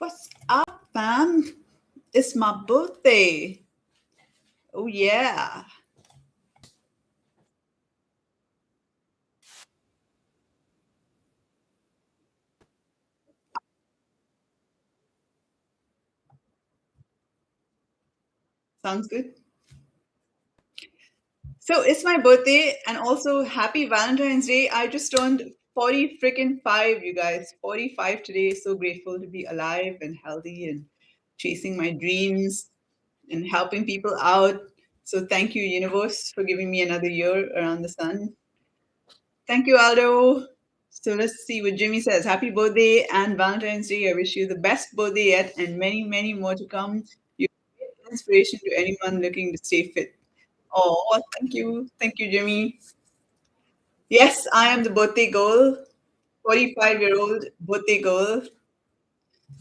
What's up, fam? It's my birthday. Oh, yeah. Sounds good. So, it's my birthday and also happy Valentine's Day. I just turned 40 freaking 5, you guys. 45 today. So grateful to be alive and healthy and chasing my dreams and helping people out. So, thank you, universe, for giving me another year around the sun. Thank you, Aldo. So let's see what Jimmy says. Happy birthday and Valentine's Day. I wish you the best birthday yet and many, many more to come. You're a great inspiration to anyone looking to stay fit. Oh, thank you. Thank you, Jimmy. Yes, I am the birthday girl, 45-year-old birthday girl,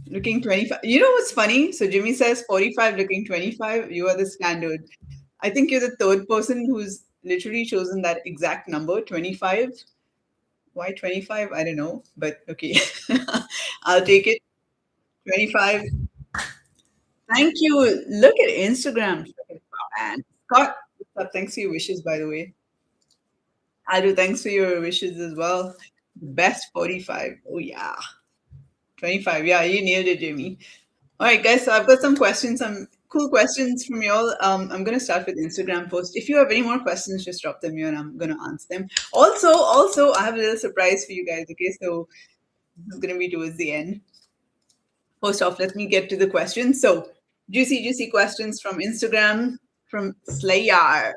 looking 25. You know what's funny? So Jimmy says 45 looking 25. You are the standard. I think you're the third person who's literally chosen that exact number, 25. Why 25? I don't know, but okay. I'll take it. 25. Thank you. Look at Instagram. And Scott, what's up? Thanks for your wishes, by the way. I do. Thanks for your wishes as well. Best 45. Oh, yeah. 25. Yeah, you nailed it, Jimmy. All right, guys. So I've got some questions, some cool questions from y'all. I'm going to start with Instagram post. If you have any more questions, just drop them here and I'm going to answer them. Also, I have a little surprise for you guys. Okay, so this is going to be towards the end. First off, let me get to the questions. So, juicy questions from Instagram from Slayer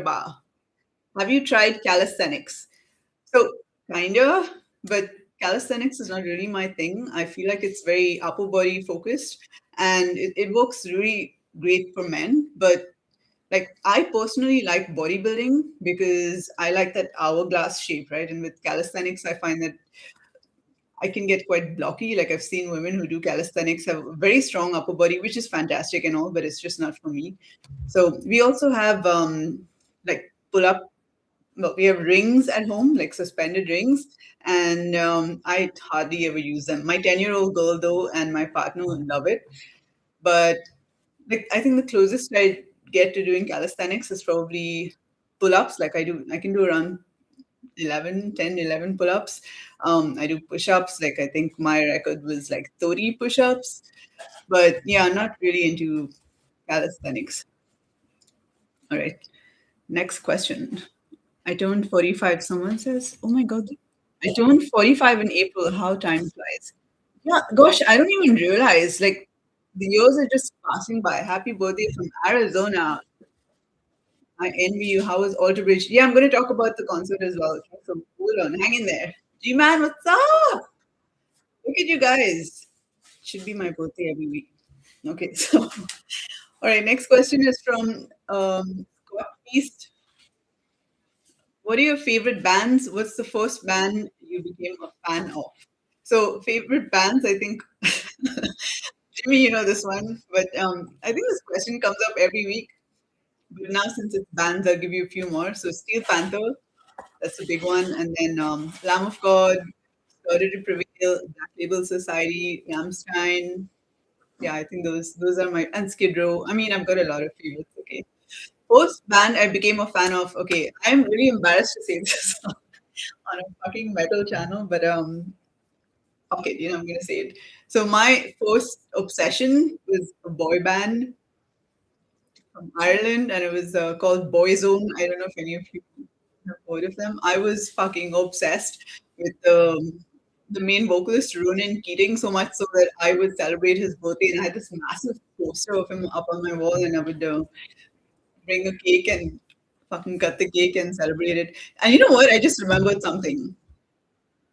Bar. Have you tried calisthenics? So, kinda, but calisthenics is not really my thing. I feel like it's very upper body focused and it works really great for men. But like, I personally like bodybuilding because I like that hourglass shape, right? And with calisthenics, I find that I can get quite blocky. Like I've seen women who do calisthenics have a very strong upper body, which is fantastic and all, but it's just not for me. So we also have like pull up. Well, we have rings at home, like suspended rings, and I hardly ever use them. My 10-year-old girl though, and my partner love it. But like I think the closest I get to doing calisthenics is probably pull-ups. Like I can do around 11 pull-ups. I do push-ups. Like I think my record was like 30 push-ups. But yeah, I'm not really into calisthenics. All right. Next question. I turned 45. Someone says, oh my God, I turned 45 in April. How time flies. Yeah, gosh, I don't even realize. Like the years are just passing by. Happy birthday from Arizona. I envy you. How was Alter Bridge? Yeah, I'm going to talk about the concert as well. So hold on, hang in there. G Man, what's up? Look at you guys. Should be my birthday every week. Okay, so all right. Next question is from Scott East. What are your favorite bands? What's the first band you became a fan of? So favorite bands, I think Jimmy, you know this one, but I think this question comes up every week. But now since it's bands, I'll give you a few more. So Steel Panther, that's a big one, and then Lamb of God, Started to Prevail, Black Label Society, Ramstein. Yeah, I think those are my and Skid Row. I mean, I've got a lot of favorites. Okay, first band I became a fan of. Okay, I'm really embarrassed to say this on a fucking metal channel, but okay, I'm gonna say it. So my first obsession was a boy band from Ireland, and it was called Boyzone. I don't know if any of you have heard of them. I was fucking obsessed with the main vocalist Ronan Keating so much so that I would celebrate his birthday, and I had this massive poster of him up on my wall, and I would bring a cake and fucking cut the cake and celebrate it. And you know what? I just remembered something.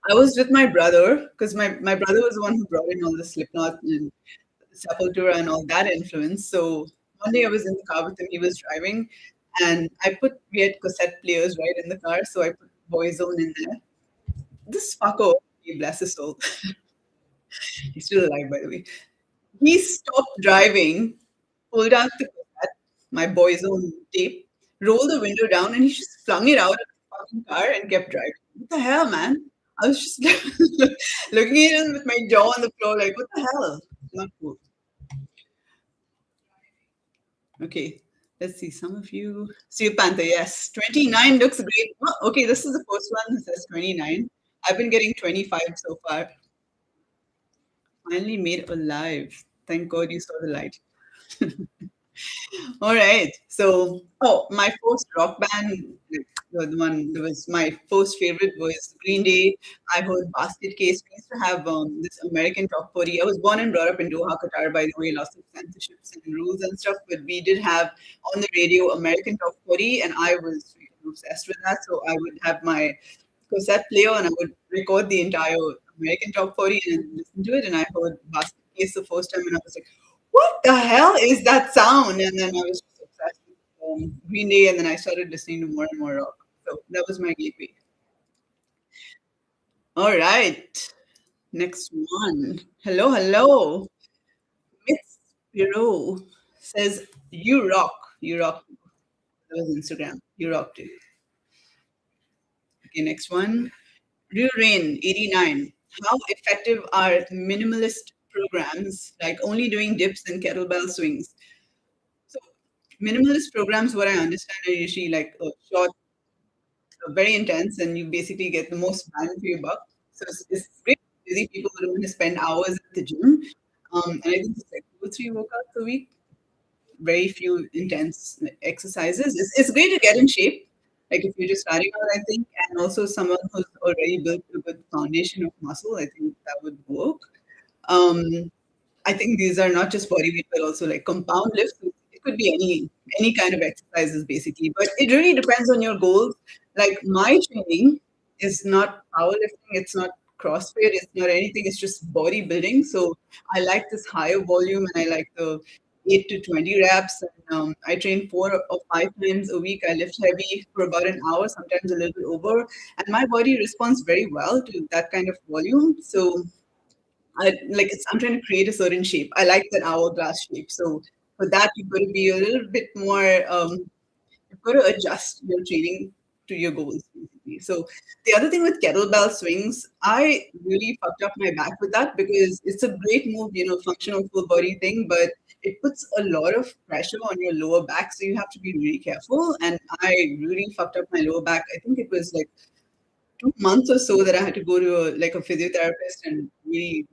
I was with my brother because my brother was the one who brought in all the Slipknot and Sepultura and all that influence. So one day I was in the car with him, he was driving, and we had cassette players right in the car, so I put Boyzone in there. This fucker, he bless his soul, he's still alive by the way. He stopped driving, pulled out the cassette, my Boyzone tape, rolled the window down, and he just flung it out of the fucking car and kept driving. What the hell, man? I was just looking at him with my jaw on the floor, like, what the hell? not cool. Okay, let's see. Some of you. Steel Panther, yes. 29 looks great. Oh, okay, this is the first one that says 29. I've been getting 25 so far. Finally made alive. Thank God you saw the light. All right. So, oh, my first rock band, like, the one that was my first favorite was Green Day. I heard Basket Case. We used to have this American top 40. I was born and brought up in Doha, Qatar, by the way, lots of censorships and rules and stuff. But we did have on the radio American top 40, and I was really obsessed with that. So I would have my cassette player and I would record the entire American top 40 and listen to it. And I heard Basket Case the first time, and I was like, what the hell is that sound? And then I was just obsessed with Green Day, and then I started listening to more and more rock. So that was my gateway. All right, next one. Hello, hello. Miss Spiro says, you rock. You rock. That was Instagram. You rock too. Okay, next one. Real Rain 89. How effective are minimalist programs like only doing dips and kettlebell swings? So, minimalist programs, what I understand, are usually like short, very intense, and you basically get the most bang for your buck. So, it's great for busy people who don't want to spend hours at the gym. And I think it's like 2 or 3 workouts a week, very few intense exercises. It's great to get in shape, like if you're just starting out, I think, and also someone who's already built a good foundation of muscle, I think that would work. Um, I think these are not just body weight, but also like compound lifts. It could be any kind of exercises basically, but it really depends on your goals. Like my training is not powerlifting, it's not CrossFit, it's not anything. It's just bodybuilding. So I like this higher volume, and I like the 8 to 20 reps. And I train 4 or 5 times a week. I lift heavy for about an hour, sometimes a little bit over, and my body responds very well to that kind of volume. So I'm trying to create a certain shape. I like that hourglass shape. So for that, you've got to be a little bit more. You've got to adjust your training to your goals, basically. So the other thing with kettlebell swings, I really fucked up my back with that because it's a great move, functional full body thing, but it puts a lot of pressure on your lower back. So you have to be really careful. And I really fucked up my lower back. I think it was like 2 months or so that I had to go to a physiotherapist and really,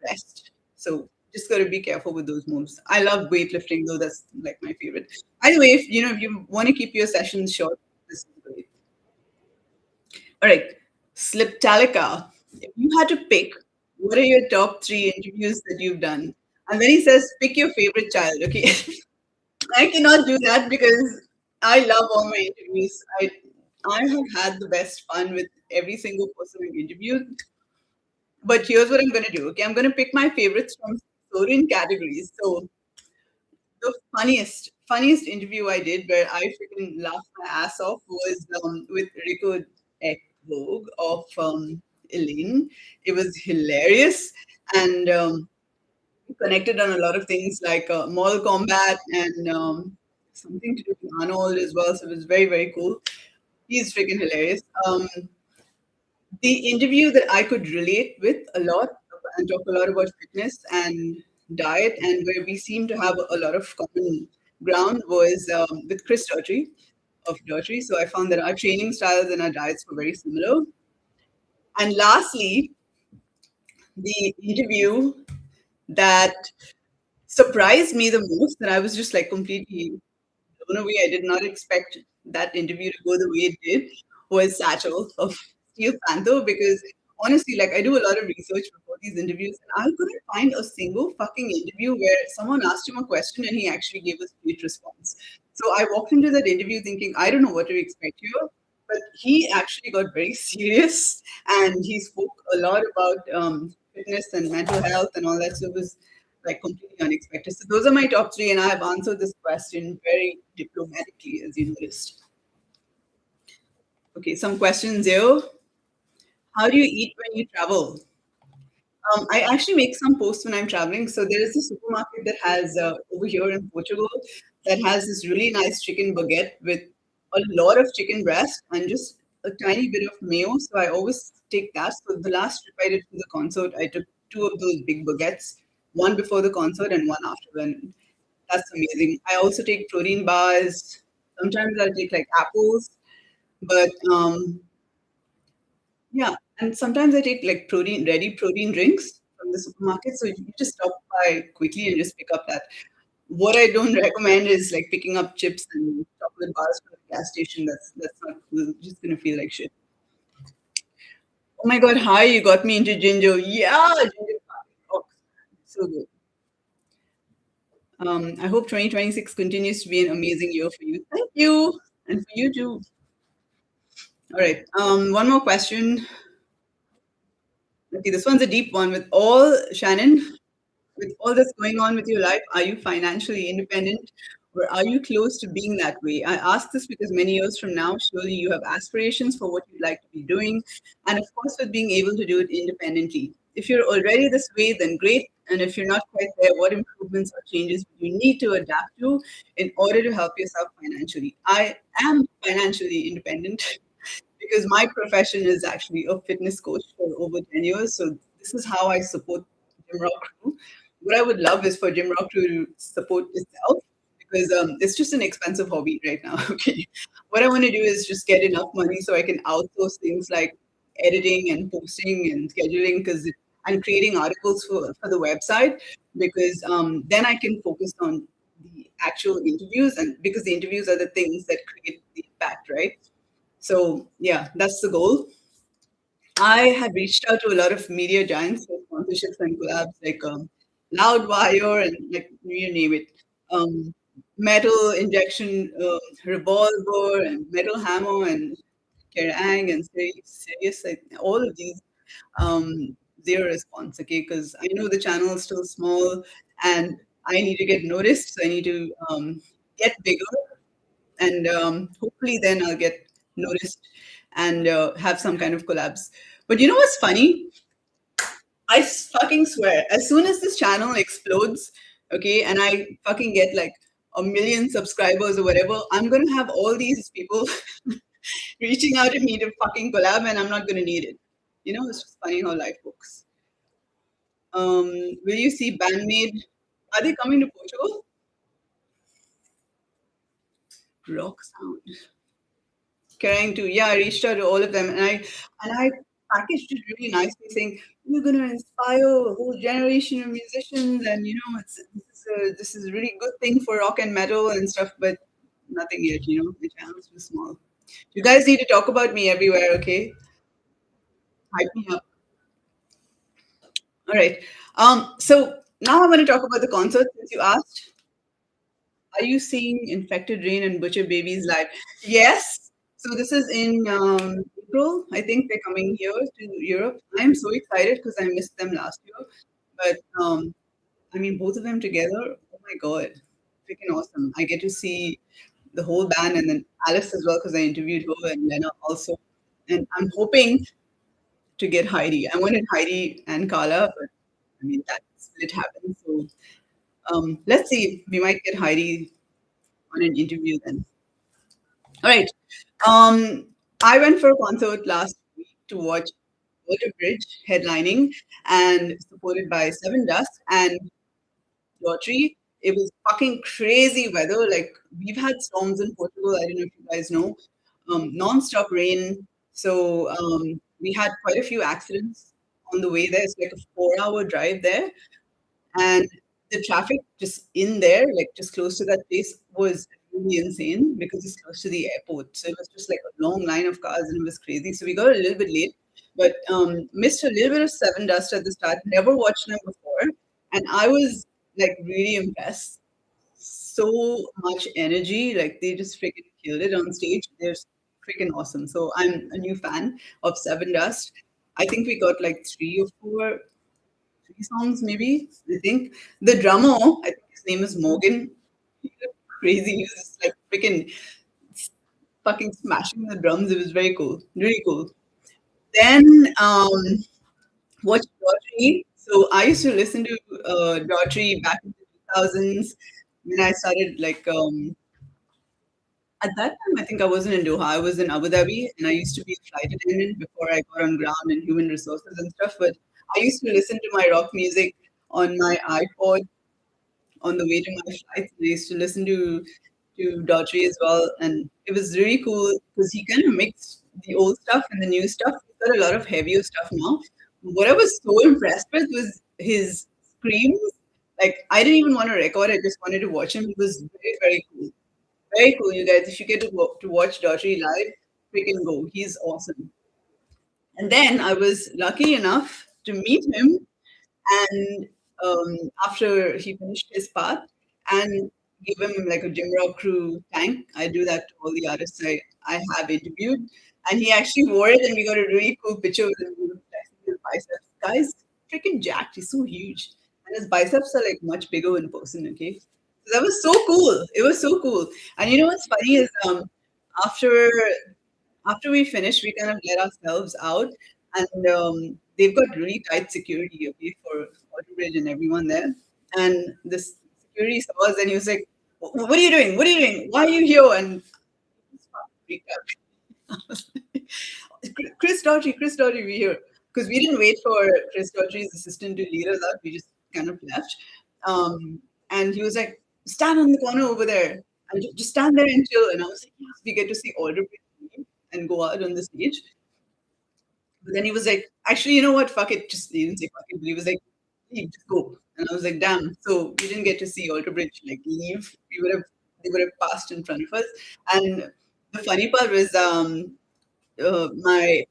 rest. So just got to be careful with those moves. I love weightlifting though. That's like my favorite. Anyway, if you want to keep your sessions short, this is great. All right, Sliptalica. If you had to pick, what are your top 3 interviews that you've done? And then he says, pick your favorite child. Okay, I cannot do that because I love all my interviews. I have had the best fun with every single person I've interviewed. But here's what I'm gonna do. Okay, I'm gonna pick my favorites from certain categories. So the funniest interview I did where I freaking laughed my ass off was with Rico Ekvog of Elaine. It was hilarious, and we connected on a lot of things like Mortal Kombat and something to do with Arnold as well. So it was very, very cool. He's freaking hilarious. The interview that I could relate with a lot and talk a lot about fitness and diet, and where we seem to have a lot of common ground was with Chris Daughtry of Daughtry. So I found that our training styles and our diets were very similar. And lastly, the interview that surprised me the most, that I was just like completely blown away. I did not expect that interview to go the way it did, was Satchel of Steel Panther, because honestly, like I do a lot of research before these interviews, and I couldn't find a single fucking interview where someone asked him a question and he actually gave a straight response. So I walked into that interview thinking, I don't know what to expect here, but he actually got very serious and he spoke a lot about fitness and mental health and all that. So it was like completely unexpected. So those are my top 3, and I have answered this question very diplomatically, as you noticed. Okay, some questions here. How do you eat when you travel? I actually make some posts when I'm traveling. So there is a supermarket that has over here in Portugal that has this really nice chicken baguette with a lot of chicken breast and just a tiny bit of mayo. So I always take that. So the last trip I did for the concert, I took 2 of those big baguettes one before the concert and one after. And that's amazing. I also take protein bars. Sometimes I'll take like apples, but yeah, and sometimes I take like ready protein drinks from the supermarket. So you just stop by quickly and just pick up that. What I don't recommend is like picking up chips and chocolate bars from the gas station. That's not cool. Just gonna feel like shit. Oh my god, hi, you got me into ginger. Yeah, ginger coffee. Oh, so good. I hope 2026 continues to be an amazing year for you. Thank you. And for you too. All right. One more question. Okay, this one's a deep one. With all Shannon, with all that's going on with your life, are you financially independent or are you close to being that way? I ask this because many years from now, surely you have aspirations for what you'd like to be doing, and of course, with being able to do it independently. If you're already this way, then great. And if you're not quite there, what improvements or changes do you need to adapt to in order to help yourself financially? I am financially independent because my profession is actually a fitness coach for over 10 years. So this is how I support Gym Rock Crew. What I would love is for Gym Rock Crew to support itself because it's just an expensive hobby right now. Okay. What I want to do is just get enough money so I can outsource things like editing and posting and scheduling because I'm creating articles for the website because then I can focus on the actual interviews and because the interviews are the things that create the impact, right? So yeah, that's the goal. I have reached out to a lot of media giants for sponsorships and collabs like Loudwire and like you name it. Metal Injection, Revolver, and Metal Hammer, and Kerrang, and Serious. Like, all of these, zero response, okay? Because I know the channel is still small and I need to get noticed. So I need to get bigger and hopefully then I'll get noticed and have some kind of collabs. But you know what's funny? Fucking swear, as soon as this channel explodes, okay, and I fucking get like a million subscribers or whatever, I'm gonna have all these people reaching out to me to fucking collab, and I'm not gonna need it. You know, it's just funny how life works. Will you see Bandmade? Are they coming to Portugal? Rock Sound. Carrying to yeah, I reached out to all of them and I packaged it really nicely saying you're gonna inspire a whole generation of musicians and you know this is a really good thing for rock and metal and stuff, but nothing yet, you know, the channel's too small. You guys need to talk about me everywhere, okay? Hype me up. All right. So now I want to talk about the concert since you asked. Are you seeing Infected Rain and Butcher Babies live? Yes. So this is in April. I think they're coming here to Europe. I'm so excited because I missed them last year. But I mean, both of them together. Oh my god, freaking awesome! I get to see the whole band and then Alice as well because I interviewed her and Lena also. And I'm hoping to get Heidi. I wanted Heidi and Carla, but I mean that split happened. So let's see. We might get Heidi on an interview then. All right. Um, I went for a concert last week to watch Water Bridge headlining and supported by Seven Dust and Daughtry. It was fucking crazy weather. Like we've had storms in Portugal. I don't know if you guys know, non-stop rain. So we had quite a few accidents on the way there. It's like a 4-hour drive there, and the traffic just in there, like just close to that place, was really insane because it's close to the airport. So it was just like a long line of cars and it was crazy. So we got a little bit late, but missed a little bit of Seven Dust at the start. Never watched them before. And I was like really impressed. So much energy. Like they just freaking killed it on stage. They're freaking awesome. So I'm a new fan of Seven Dust. I think we got like three songs maybe. I think the drummer, I think his name is Morgan. He looked crazy. He was just like freaking fucking smashing the drums. It was very cool, really cool. Then watch Daughtry. So I used to listen to Daughtry back in the 2000s when I started like at that time, I think I wasn't in Doha. I was in Abu Dhabi, and I used to be a flight attendant before I got on ground in human resources and stuff. But I used to listen to my rock music on my iPod on the way to my flights. I used to listen to Daughtry as well, and it was really cool because he kind of mixed the old stuff and the new stuff. He's got a lot of heavier stuff now. What I was so impressed with was his screams. Like I didn't even want to record; I just wanted to watch him. He was very, very cool. Very cool, you guys. If you get to watch Daughtry live, freaking go. He's awesome. And then I was lucky enough to meet him and after he finished his part and give him like a Jim Rock crew tank. I do that to all the artists I have interviewed. And he actually wore it and we got a really cool picture with him flexing his biceps. Guy's freaking jacked. He's so huge. And his biceps are like much bigger in person, okay? So that was so cool. It was so cool. And you know what's funny is after after we finished, we kind of let ourselves out, and they've got really tight security, okay, for Autobridge and everyone there. And this security saw us, and he was like, "What are you doing? What are you doing? Why are you here?" And we just freaked out. I was like, Chris Daughtry, we here because we didn't wait for Chris Daughtry's assistant to lead us out. We just kind of left. And he was like, "Stand on the corner over there, and just stand there and chill." And I was like, "Yes, we get to see Autobridge and go out on the stage." But then he was like, "Actually, you know what? Fuck it." Just he didn't say fuck it, but he was like, "Leave, just go." And I was like, "Damn." So we didn't get to see Alter Bridge like leave. We would have They would have passed in front of us. And the funny part was, my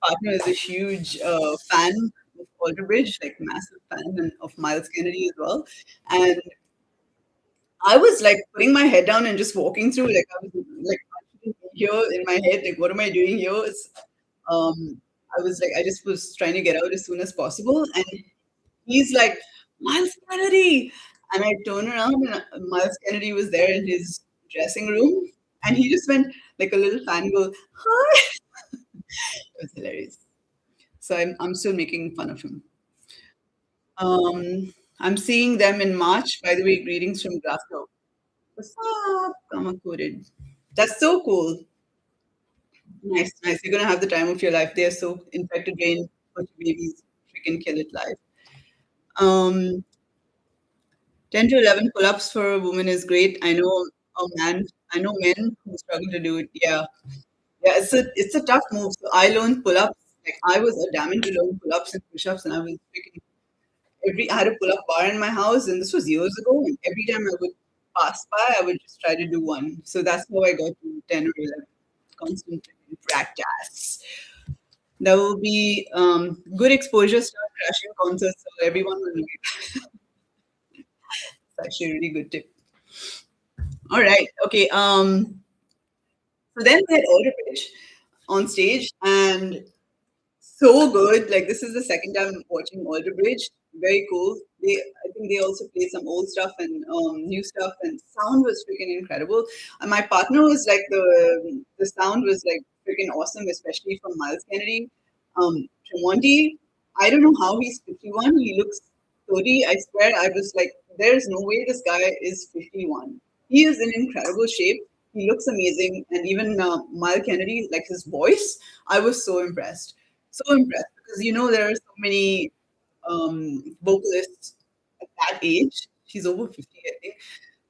partner is a huge fan of Alter Bridge, like massive fan, and of Miles Kennedy as well. And I was like putting my head down and just walking through, like I was like here in my head, like what am I doing here? I was like, I just was trying to get out as soon as possible, and he's like, Miles Kennedy, and I turned around, and Miles Kennedy was there in his dressing room, and he just went like a little fangirl, hi. It was hilarious. So I'm still making fun of him. I'm seeing them in March. By the way, greetings from Glasgow. What's up, Kamakuri? That's so cool. Nice, nice. You're gonna have the time of your life. They're so infected brain, bunch of babies, freaking kill it live. 10 to 11 pull-ups for a woman is great. I know men who struggle to do it. Yeah, yeah. It's a tough move. So I learned pull-ups. Like I was adamant to learn pull-ups and push-ups, and I was freaking I had a pull-up bar in my house, and this was years ago. And every time I would pass by, I would just try to do one. So that's how I got to 10 or 11. Constant practice. There will be good exposure, start crashing concerts, so everyone will know. It's actually a really good tip. All right. Okay. So then we had Older Bridge on stage, and so good. Like this is the second time I'm watching Alter Bridge. Very cool. I think they also played some old stuff and new stuff, and sound was freaking incredible. And my partner was like the sound was like freaking awesome, especially from Miles Kennedy. Tremonti, I don't know how he's 51. He looks 30. I swear, I was like, there's no way this guy is 51. He is in incredible shape. He looks amazing, and even Miles Kennedy, like his voice, I was so impressed, so impressed because there are so many vocalists at that age. She's over 50, I think,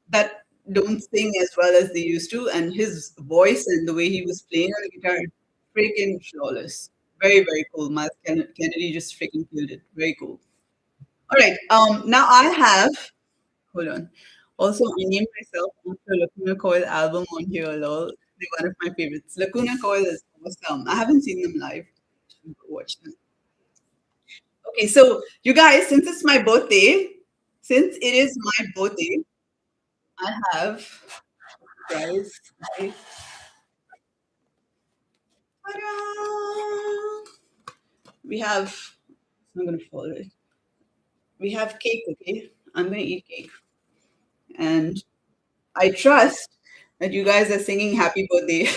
that don't sing as well as they used to, and his voice and the way he was playing on the guitar, freaking flawless. Very, very cool. Miles Kennedy just freaking killed it. Very cool. All right. Now I have. Hold on. Also, I named myself after Lacuna Coil album on here. Lol. They're one of my favorites. Lacuna Coil is awesome. I haven't seen them live. Should go watch them. Okay, so you guys, since it is my birthday, I have guys. I, ta-da! We have. I'm gonna follow it. We have cake. Okay, I'm gonna eat cake, and I trust that you guys are singing happy birthday.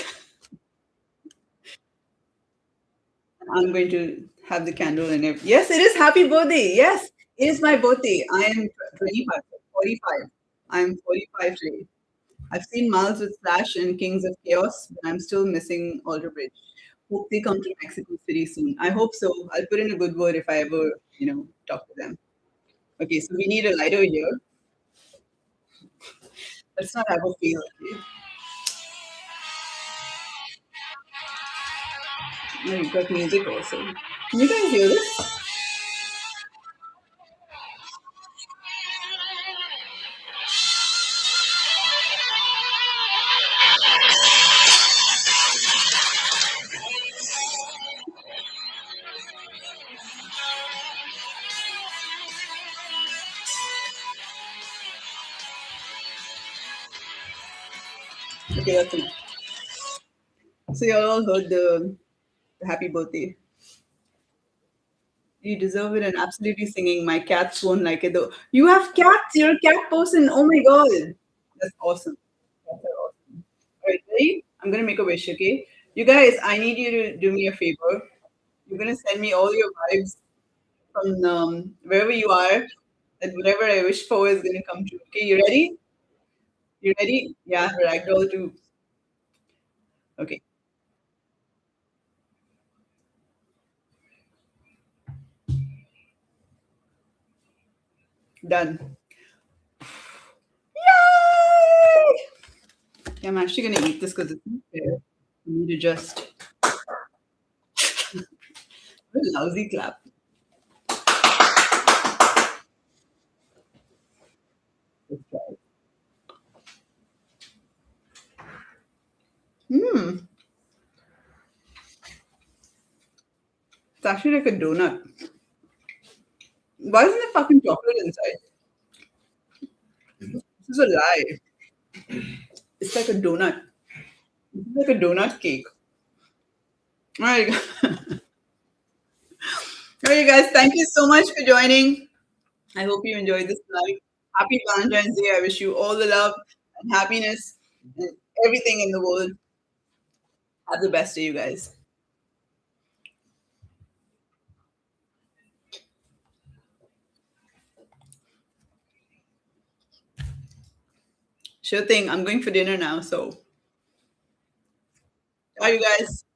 I'm going to have the candle and everything. Yes, it is happy birthday. Yes, it is my birthday. I am 25, 45. I'm 45 today. I've seen Miles with Flash and Kings of Chaos, but I'm still missing Alter Bridge. Hope they come to Mexico City soon. I hope so. I'll put in a good word if I ever, talk to them. Okay, so we need a lighter here. Let's not have a fail. Okay? Oh, you got music also. Can you guys hear this? Okay, that's enough. So you all heard the happy birthday. You deserve it, and absolutely singing. My cats won't like it though. You have cats. You're a cat person. Oh my god, that's awesome. Cats are awesome. All right, ready? I'm gonna make a wish. Okay, you guys. I need you to do me a favor. You're gonna send me all your vibes from wherever you are. That whatever I wish for is gonna come true. Okay, you ready? You ready? Yeah, ragdoll too. Okay, done. Yay! Yeah, I'm actually gonna eat this because it's not fair for me to just what a lousy clap. Let's try it. Hmm, it's actually like a donut. Why isn't there fucking chocolate inside? This is a lie. It's like a donut. It's like a donut cake. All right, all right, guys. Thank you so much for joining. I hope you enjoyed this live. Happy Valentine's Day. I wish you all the love and happiness and everything in the world. Have the best day, you guys. Sure thing. I'm going for dinner now. So, bye, you guys.